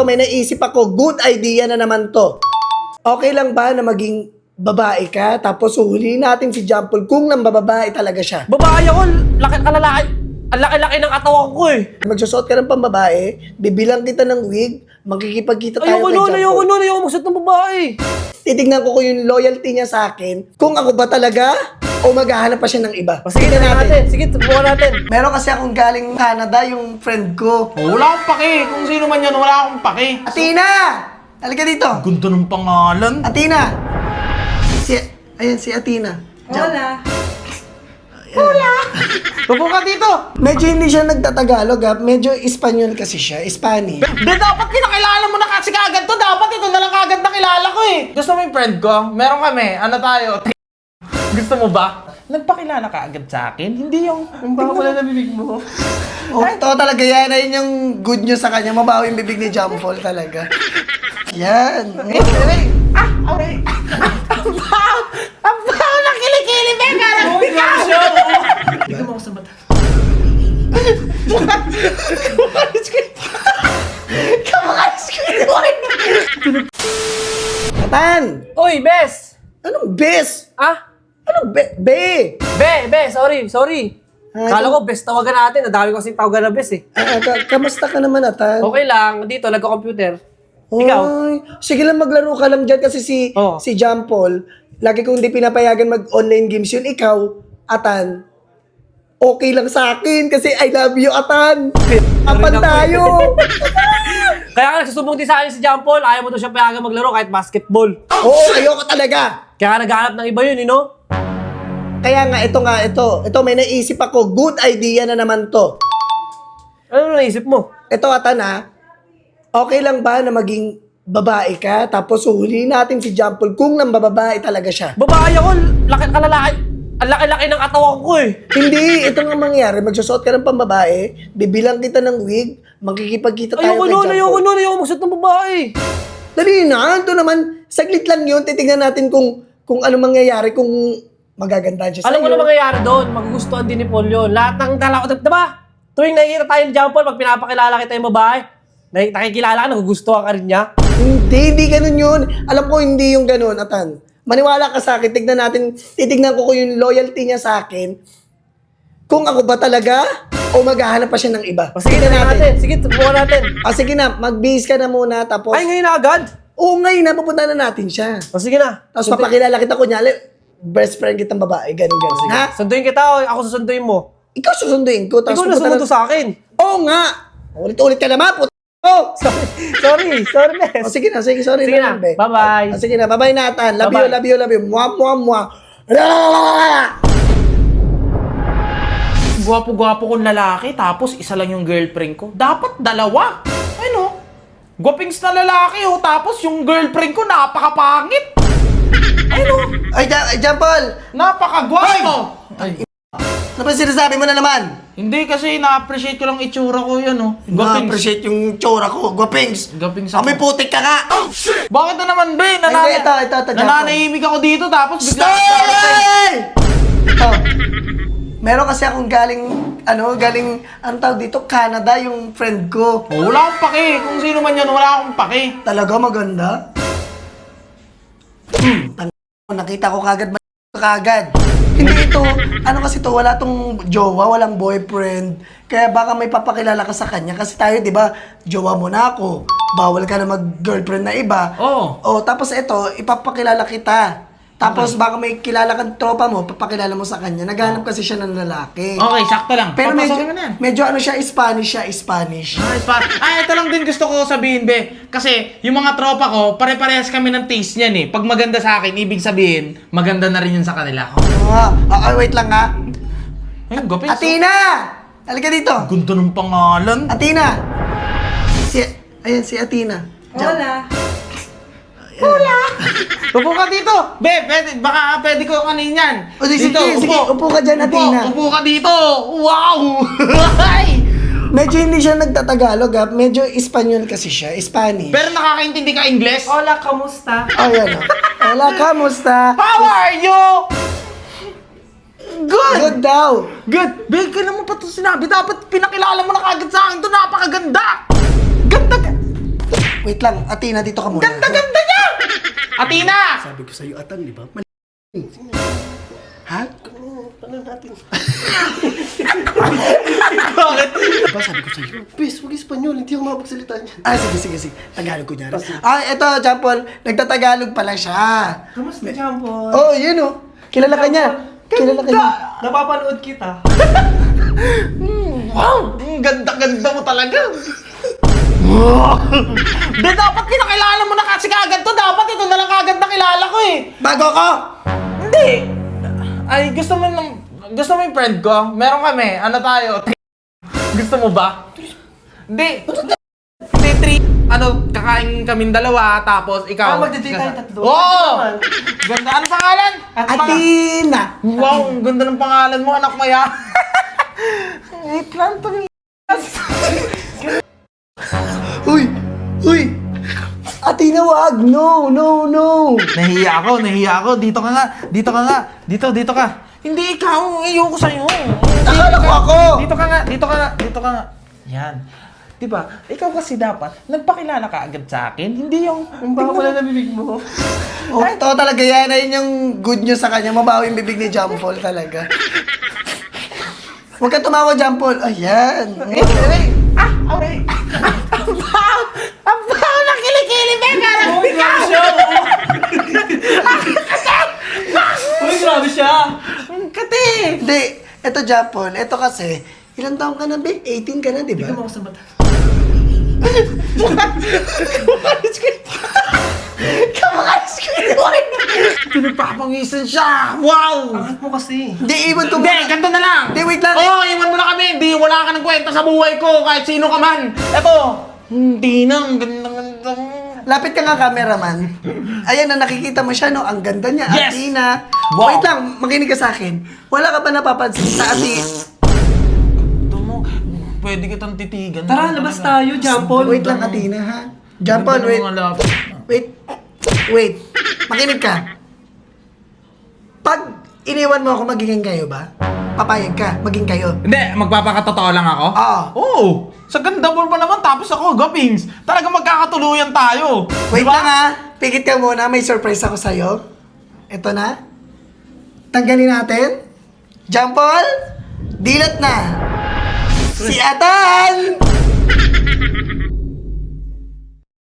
May naisip ako, good idea na naman to. Okay lang ba na maging babae ka, tapos huhulihin natin si Jampol kung nang bababae talaga siya? Babae ako, lalaki. Ang laki-laki ng katawan ko eh. Magsusot ka ng pambabae, bibilang kita ng wig, magkikipagkita tayo kay Jampol. Ayoko magsuot ng babae. Titignan ko kung yung loyalty niya sa akin, kung ako ba talaga o maghahanap pa siya ng iba. Sige natin. Sige, subukan natin. Meron kasi akong galing Canada, yung friend ko. Oh, wala akong pake. Kung sino man yan, wala akong pake. Athena! Halika dito. Ganda ng pangalan. Athena! Ayan, si Athena. Hola. Tupo ka dito. Medyo hindi siya nagtatagalog ha. Medyo Espanyol kasi siya. Spanish. Be, dapat kinakilala mo na kasi kagad to. Dapat ito na lang kagad na kilala ko eh. Gusto mo yung friend ko? Meron kami. Ano tayo? Gusto mo ba? Nagpakilala ka agad sa akin? Hindi yung bago na nabibig mo. Oh, to talaga yan. Ayun yung good news sa kanya. Mabawi yung bibig ni Jampol talaga. Yan. Ang baho ng kilikili, be! Parang ikaw! Tignan mo ako sa mata. Kamakalis ko yun. Atan! Oy, Bes! Anong bes? Ah? Anong be? Sorry. Kala ko, Bes tawagan natin. Nadami ko kasing tawagan na Bes eh. Kamusta ka naman, Atan? Okay lang, dito, nagko-computer. Ikaw? Oy, sige lang maglaro ka lang dyan kasi si Jampol, lagi kong hindi pinapayagan mag-online games yun. Ikaw, Atan, okay lang sa akin kasi I love you, Atan. Apan tayo. Kaya ka nagsusumbong din sa akin si Jampol. Ayaw mo daw siya payagan maglaro kahit basketball. Oo, ayoko talaga. Kaya ka naghahanap ng iba yun, you know? Kaya nga, ito, may naisip ako, good idea na naman to. Ano naisip mo? Ito, Atan okay lang ba na maging babae ka, tapos huhulihin natin si Jampol kung nang bababae talaga siya? Babae ako, lalaki. Ang laki-laki ng katawan ko eh. Hindi, ito nga mangyari, magsusot ka ng pambabae, bibilang kita ng wig, magkikipagkita tayo kay Jampol. Ayoko magsuot ng babae. Dali na, ito naman, saglit lang yun, titignan natin kung ano mangyayari, kung magagandaan siya sa'yo. Alam mo na mangyayari doon, magugustuhan din ni Paul yun. Lahat ng dalawa, diba? Tuwing nakikita tayo ni Jampol, pag pinapakilala kita yung babae, nakikilala ka, nagugustuhan ka rin niya. Hindi ganun yun. Alam ko hindi yung ganun, Atan. Maniwala ka sa akin, titignan ko kung yung loyalty niya sa akin, kung ako ba talaga o maghahanap pa siya ng iba. Sige natin. Sige, subukan natin. Sige na, mag-base ka na muna, tapos... Ay, ngayon na agad? Oo, ngayon na, pupunta na natin siya. Sige na. Tapos papakilala kita, kunyari, best friend kitang babae, ganun. Ha? Sunduin kita o ako susunduin mo? Ikaw susunduin ko, tapos Ikaw na sumundo sa akin. Oo nga! Ulit-ulit ka naman, puto! Oh! Sorry, Bes. Sige na, sorry Sige na, be. bye-bye. Sige na, bye-bye Nathan. Love Bye-bye. you. Mwah. Gwapo-gwapo kong lalaki, tapos isa lang yung girlfriend ko. Dapat dalawa. Ano? Gwapings na lalaki oh, tapos yung girlfriend ko napakapangit. Ano? Ay, Jampol! Napakagwapo. Ay. Ano ba sinasabi mo na naman? Hindi kasi na-appreciate ko lang itsura ko yun oh. Na-appreciate yung tsura ko. Gwapings! Gwapings Amoy putik ka nga! Bakit na naman, be? Hindi, ito, Nananahimik ako dito tapos bigla... Stay! Ito. Meron kasi akong galing tawag dito, Canada, yung friend ko. Oh, wala akong pake. Kung sino man yan, wala akong pake. Talaga maganda? Nakita ko kagad. Hindi ito, kasi to, wala tong jowa, walang boyfriend. Kaya baka may papakilala ka sa kanya. Kasi tayo, di ba, jowa mo na ako. Bawal ka na mag-girlfriend na iba. Oo. Oh, tapos ito, ipapakilala kita. Tapos baka may kilala kang tropa mo, papakilala mo sa kanya. Naghanap kasi siya ng lalaki. Okay, sakto lang. Pero Papasokin mo na yan. medyo Spanish. Ito lang din gusto ko sabihin, be. Kasi yung mga tropa ko, pare-parehas kami ng taste niyan eh. Pag maganda sa akin, ibig sabihin, maganda na rin yun sa kanila. Wait lang ha. Ayun, gapis. Athena! Halika dito. Ganda ng pangalan. Athena! Ayan si Athena. Hola. Upo ka dito. Be, baka pwede ko kanin yan. Sige, upo ka dyan, Athena. Upo ka dito. Wow! Medyo hindi siya nagtatagalog ha. Medyo Espanyol kasi siya. Spanish. Pero nakakaintindi ka Ingles? Hola, kamusta? Yan o. Hola, kamusta? How are you? Good! Good daw. Good! Be, kailan mo pa ito sinabi? Dapat pinakilala mo na kagad sa akin ito. Napakaganda! Ganda ka! Wait lang, Athena, dito ka muna. Ganda niya! Athena! Sabi ko sa'yo, Atan, di ba? Ha? Bakit? Diba sabi ko sa'yo? Please, huwag Espanyol. Hindi ako makapagsalita niyan. Ah, sige. Tagalog ko niya. Ah, eto, Jampol, nagtatagalog pala siya. Kamusta, Jampol? Oh, yun oh. Kilala ka niya. Kilala ka niya. Napapanood kita. Wow! Ang ganda-ganda mo talaga. Di, dapat pinakilala mo na kasi kagad to. Dapat ito na lang kagad nakilala ko eh. Bago ko! Hindi. Ay, gusto mo yung friend ko? Meron kami. Ano tayo? Gusto mo ba? Hindi. Hindi, three. Ano, kakain kaming dalawa, tapos ikaw. Magde-date tayo tatlo. Oo! Ganda. Ano pangalan? Athena! Wow, ang ganda ng pangalan mo, anak maya. Wait lang, Uy! Athena, wag! No! Nahiya ako. Dito ka nga. Hindi ikaw, ayoko sa'yo. Akala ko ako! Dito ka nga. Yan. Diba, ikaw kasi dapat, nagpakilala ka agad sa akin. Hindi yung... Ang baka wala na bibig mo. Oh, totoo talaga yan. Ayun yung good news sa kanya. Mabawi yung bibig ni Jampol talaga. Huwag ka tumawa, Jampol. Ayan. Okay. Ang baho na kilikili, Beka! Uy, grabe siya! Uy, grabe siya! Ang kati! Hindi. Eto, Jampol. Eto kasi, ilang taong ka na, Be? 18 ka na, di ba? Ikaw mo ako sa mata. Kamakalis ko yun. Pinagpapangisan siya! Wow! Angat mo kasi. Hindi, iwan ko Hindi, muna. ganito na lang! Hindi, wait lang. Oo, iwan mo na kami! Hindi, wala ka ng kwenta sa buhay ko, kahit sino ka man! Eto! Hindi na, ang ganda-ganda mo. Lapit ka nga, cameraman. Ayan na, nakikita mo siya, no? Ang ganda niya, Yes! Athena. Wow! Wait lang, makinig ka sa akin. Wala ka ba napapansin sa Athena? Ito mo, pwede kitang titigan. Tara, labas tayo, Jampol. Wait lang, Athena, ha? Jampol, wait. Wait. Makinig ka. Pag iniwan mo ako, magiging kayo ba? Papayag ka, maging kayo. Hindi, magpapakatotoo lang ako? Oo. Oo! Sa ganda mo pa naman, tapos ako, Gopings! Talaga magkakatuluyan tayo! Wait Diba? lang ha. Pikit ka muna, may surprise ako sa'yo. Ito na. Tanggalin natin. Jampol, dilat na. Si Atan!